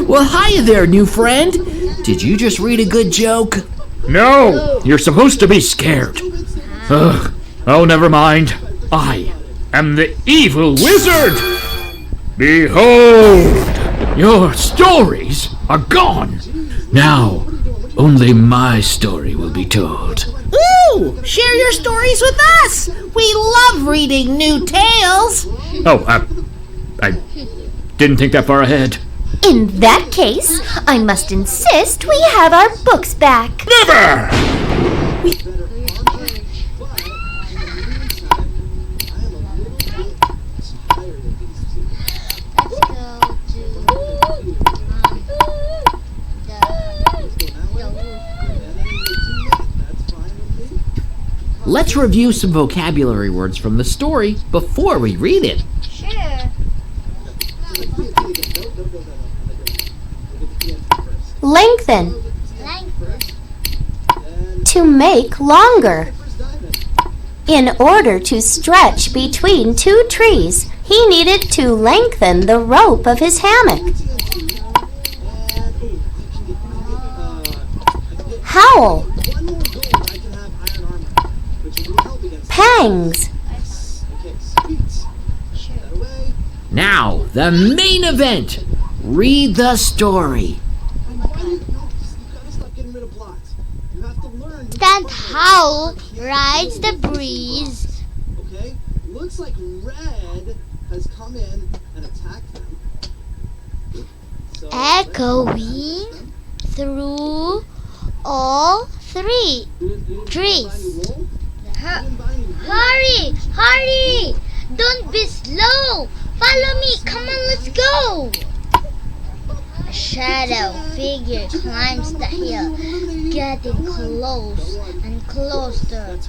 Well, hiya there, new friend. Did you just read a good joke? No, you're supposed to be scared. Ugh. Oh, never mind. I am the evil wizard. Behold, your stories are gone. Now, only my story will be told. Ooh, share your stories with us. We love reading new tales. Oh, I didn't think that far ahead. In that case, I must insist we have our books back. Never! Let's review some vocabulary words from the story before we read it. Sure. Lengthen. To make longer. In order to stretch between two trees, he needed to lengthen the rope of his hammock. Howl. Pangs. Now, the main event. Read the story. Stand howl rides the breeze. Okay, looks like Red has come in and attacked them. So, Echoing through all three trees. Hurry! Hurry! Don't be slow! Follow me! Come on, let's go! A shadow figure climbs the hill, getting close and closer.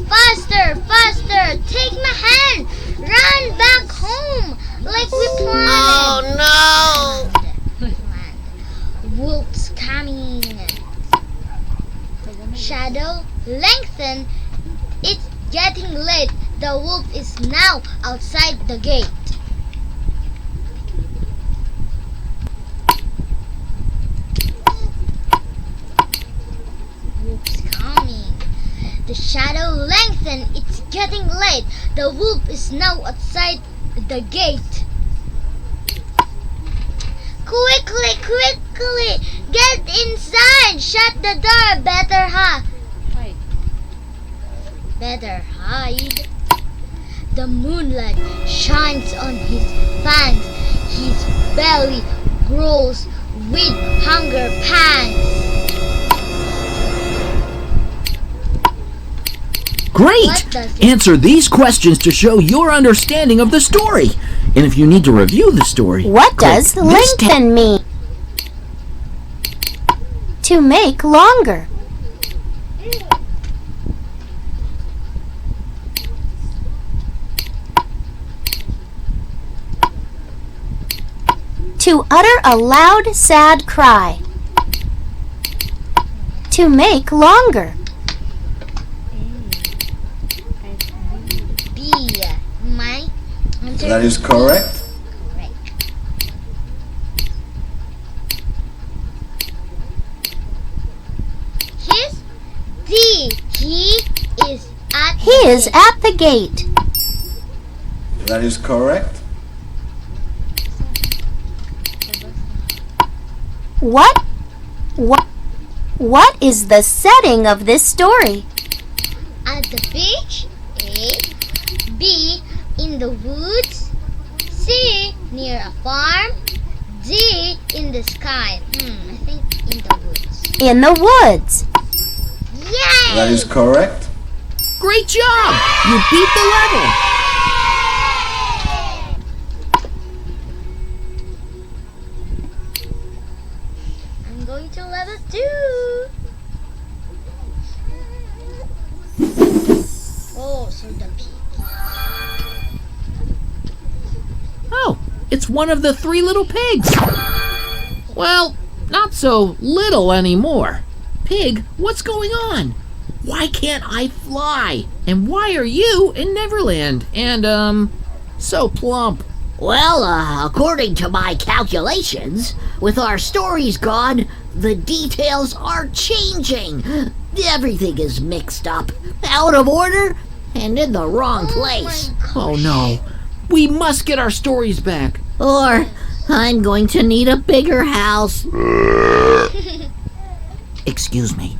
Faster! Faster! Take my hand! Run back home like we planned! Oh no! Wolf's coming! Shadow, lengthen. It's getting late. The wolf is now outside the gate. Wolf's coming. The shadow, lengthen. It's getting late. The wolf is now outside the gate. Quickly, quickly, get inside. Shut the door. Better hide. Better hide. The moonlight shines on his fangs. His belly grows with hunger pangs. Great! Answer these questions to show your understanding of the story. And if you need to review the story, What does lengthen mean? To make longer. To utter a loud, sad cry. To make longer. B. My answer. That is correct. Correct. His D. He is at the gate. That is correct. What is the setting of this story? At the beach. A. B. In the woods. C. Near a farm. D. In the sky. I think in the woods. In the woods. Yay! That is correct. great job! You beat the level! I'm going to level 2. Oh, so the pig. Oh, it's one of the 3 little pigs. Well, not so little anymore. Pig, what's going on? Why can't I fly? And why are you in Neverland? And, so plump. Well, according to my calculations, with our stories gone, the details are changing. Everything is mixed up, out of order, and in the wrong place. Oh no. We must get our stories back. Or I'm going to need a bigger house. Excuse me.